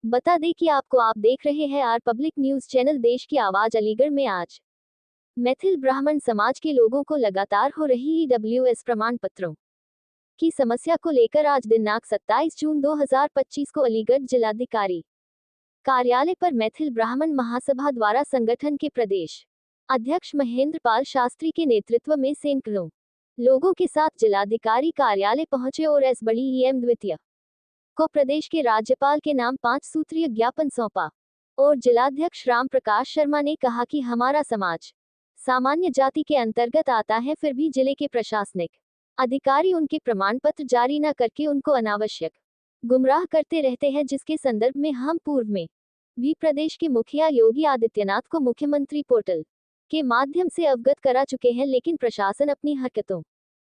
बता दें कि आप देख रहे हैं आर पब्लिक न्यूज चैनल देश की आवाज। अलीगढ़ में आज मैथिल ब्राह्मण समाज के लोगों को लगातार हो रही ईडब्ल्यूएस प्रमाण पत्रों की समस्या को लेकर आज दिनांक 27 जून 2025 को अलीगढ़ जिलाधिकारी कार्यालय पर मैथिल ब्राह्मण महासभा द्वारा संगठन के प्रदेश अध्यक्ष महेंद्र पाल शास्त्री के नेतृत्व में सैकड़ों लोगों के साथ जिलाधिकारी कार्यालय पहुंचे और एस बड़ी ईएम द्वितीय को प्रदेश के राज्यपाल के नाम 5 सूत्रीय ज्ञापन सौंपा। और जिलाध्यक्ष राम प्रकाश शर्मा ने कहा कि हमारा समाज सामान्य जाति के अंतर्गत आता है, फिर भी जिले के प्रशासनिक अधिकारी उनके प्रमाण पत्र जारी न करके उनको अनावश्यक गुमराह करते रहते हैं, जिसके संदर्भ में हम पूर्व में भी प्रदेश के मुखिया योगी आदित्यनाथ को मुख्यमंत्री पोर्टल के माध्यम से अवगत करा चुके हैं, लेकिन प्रशासन अपनी हरकतों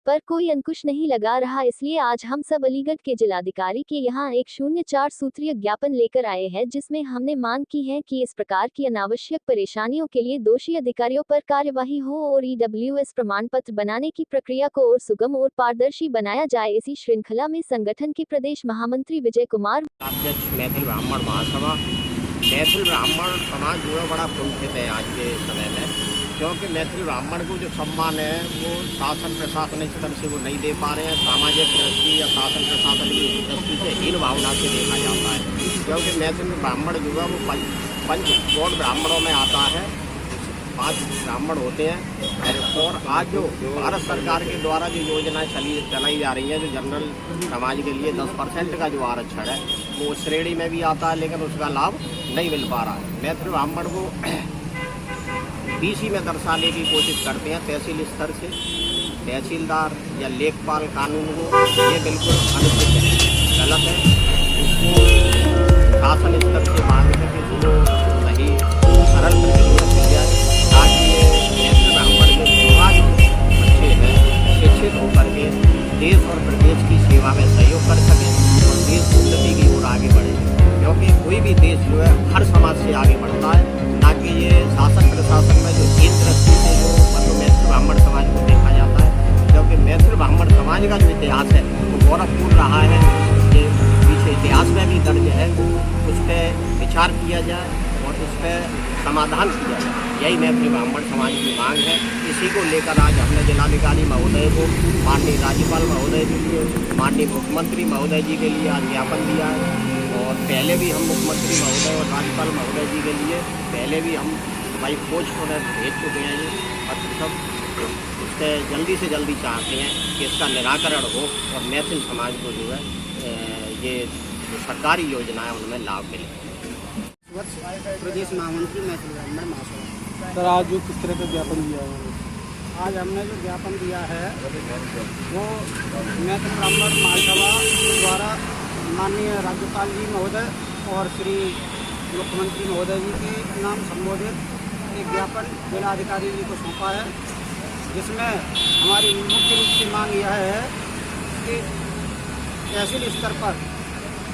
पर कोई अंकुश नहीं लगा रहा। इसलिए आज हम सब अलीगढ़ के जिलाधिकारी के यहाँ एक 04 सूत्रीय ज्ञापन लेकर आए हैं, जिसमें हमने मांग की है कि इस प्रकार की अनावश्यक परेशानियों के लिए दोषी अधिकारियों पर कार्यवाही हो और ईडब्ल्यूएस प्रमाण पत्र बनाने की प्रक्रिया को और सुगम और पारदर्शी बनाया जाए। इसी श्रृंखला में संगठन के प्रदेश महामंत्री विजय कुमार अध्यक्ष मैथिल ब्राह्मण महासभा मैथिल ब्राह्मण समाज जो है बड़ा कुंठित है आज के समय में, क्योंकि मैथिल ब्राह्मण को जो सम्मान है वो शासन प्रशासन स्तर से वो नहीं दे पा रहे हैं। सामाजिक दृष्टि या शासन प्रशासन की दृष्टि से हीन भावना से देखा जाता है, क्योंकि मैथिल ब्राह्मण जो है वो पंच गौड़ ब्राह्मणों में आता है। 5 ब्राह्मण होते हैं और आज जो भारत सरकार के द्वारा जो योजनाएं चलाई जा रही हैं, जो जनरल समाज के लिए 10% का जो आरक्षण है वो उस श्रेणी में भी आता है, लेकिन उसका लाभ नहीं मिल पा रहा है। मैथिल ब्राह्मण को बीसी में दर्शाने की कोशिश करते हैं तहसील स्तर से, तहसीलदार या लेखपाल कानून को, ये बिल्कुल अनुचित है, गलत है। इसको शासन स्तर से मांग है कि जो सही सरल प्रक्रिया की जाए, ताकि ये मैथिल ब्राह्मण के समाज अच्छे हैं, शिक्षित होकर के देश और प्रदेश की सेवा में सहयोग कर सकें और देश उन्नति की ओर आगे बढ़े, क्योंकि कोई भी देश जो है हर समाज से आगे बढ़ता है, ना कि ये शासन प्रशासन में जो एक दृष्टि से जो मैथिल ब्राह्मण समाज को देखा जाता है। क्योंकि मैथिल ब्राह्मण समाज का जो इतिहास है वो गौरवपूर्ण रहा है, ये पीछे इतिहास में भी दर्ज है, उस पर विचार किया जाए और उस पर समाधान किया जाए, यही मैथिल ब्राह्मण समाज की मांग है। इसी को लेकर आज हमने जिलाधिकारी महोदय को, माननीय राज्यपाल महोदय जी को, माननीय मुख्यमंत्री महोदय जी के लिए आज ज्ञापन दिया है। और पहले भी हम मुख्यमंत्री महोदय और राज्यपाल महोदय जी के लिए पहले भी हम भाई पोस्ट उन्हें भेज चुके हैं ये, और सब उससे जल्दी से जल्दी चाहते हैं कि इसका निराकरण हो और मैथिल समाज को जो है ये जो सरकारी योजनाएं उनमें लाभ मिले। प्रदेश महामंत्री मैथिल ब्राह्मण महासभा। सर आज जो किस तरह का ज्ञापन दिया है? आज हमने जो ज्ञापन दिया है वो मैथिल ब्राह्मण महासभा द्वारा माननीय राज्यपाल जी महोदय और श्री मुख्यमंत्री महोदय जी के नाम संबोधित एक ज्ञापन जिलाधिकारी जी को सौंपा है, जिसमें हमारी मुख्य रूप से मांग यह है कि तहसील स्तर पर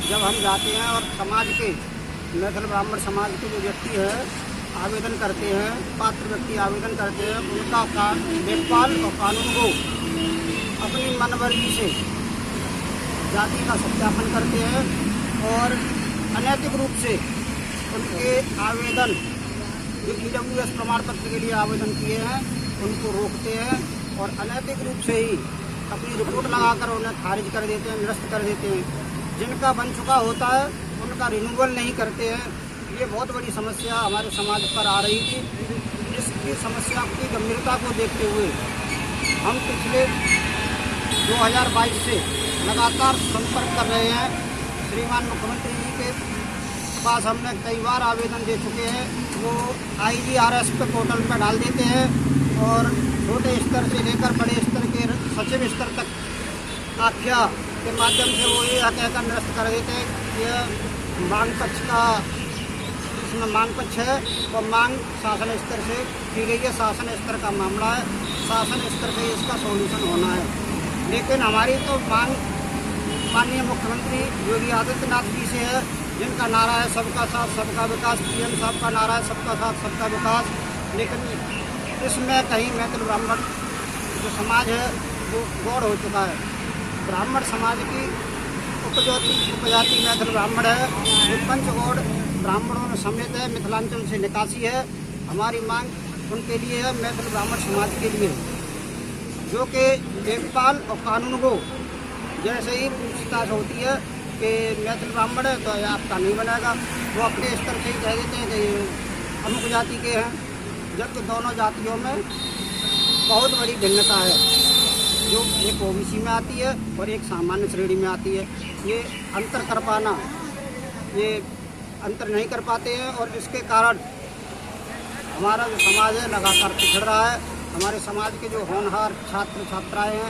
जब हम जाते हैं और समाज के मैथिल ब्राह्मण समाज के जो व्यक्ति है आवेदन करते हैं, पात्र व्यक्ति आवेदन करते हैं, उनका लेखपाल और कानून को अपनी मनमर्जी से जाति का सत्यापन करते हैं और अनैतिक रूप से उनके आवेदन जो ईडब्ल्यूएस प्रमाण पत्र के लिए आवेदन किए हैं उनको रोकते हैं और अनैतिक रूप से ही अपनी रिपोर्ट लगाकर उन्हें खारिज कर देते हैं, निरस्त कर देते हैं। जिनका बन चुका होता है उनका रिन्यूअल नहीं करते हैं। ये बहुत बड़ी समस्या हमारे समाज पर आ रही थी। इसकी समस्या की गंभीरता को देखते हुए हम पिछले 2022 से लगातार संपर्क कर रहे हैं। श्रीमान मुख्यमंत्री जी के पास हमने कई बार आवेदन दे चुके हैं। वो IGRS पे पोर्टल पर डाल देते हैं और छोटे स्तर से लेकर बड़े स्तर के सचिव स्तर तक आख्या के माध्यम से वो ये कहकर निरस्त कर देते हैं कि यह मांग पक्ष का, इसमें मांग पक्ष है और मांग शासन स्तर से की गई है, शासन स्तर का मामला है, शासन स्तर से इसका सॉल्यूशन होना है। लेकिन हमारी तो मांग माननीय मुख्यमंत्री योगी आदित्यनाथ जी से है, जिनका नारा है सबका साथ सबका विकास। PM साहब का नारा है सबका साथ सबका विकास। लेकिन इसमें कहीं मैथिल ब्राह्मण जो समाज है वो गौड़ हो चुका है। ब्राह्मण समाज की उपजाति मैथिल ब्राह्मण है, जो पंचगौड़ ब्राह्मणों में समेत है, मिथिलांचल से निकासी है। हमारी मांग उनके लिए है, मैथिल ब्राह्मण समाज के लिए, जो कि लेखपाल और कानून को जैसे ही पूछताछ होती है कि मैथिल ब्राह्मण है तो आपका नहीं बनेगा, वो अपने स्तर से ही कह देते हैं कि अमुक जाति के हैं, जबकि दोनों जातियों में बहुत बड़ी भिन्नता है, जो एक ओबीसी में आती है और एक सामान्य श्रेणी में आती है। ये अंतर कर पाना, ये अंतर नहीं कर पाते हैं और इसके कारण हमारा जो समाज है लगातार पिछड़ रहा है। हमारे समाज के जो होनहार छात्र छात्राएं हैं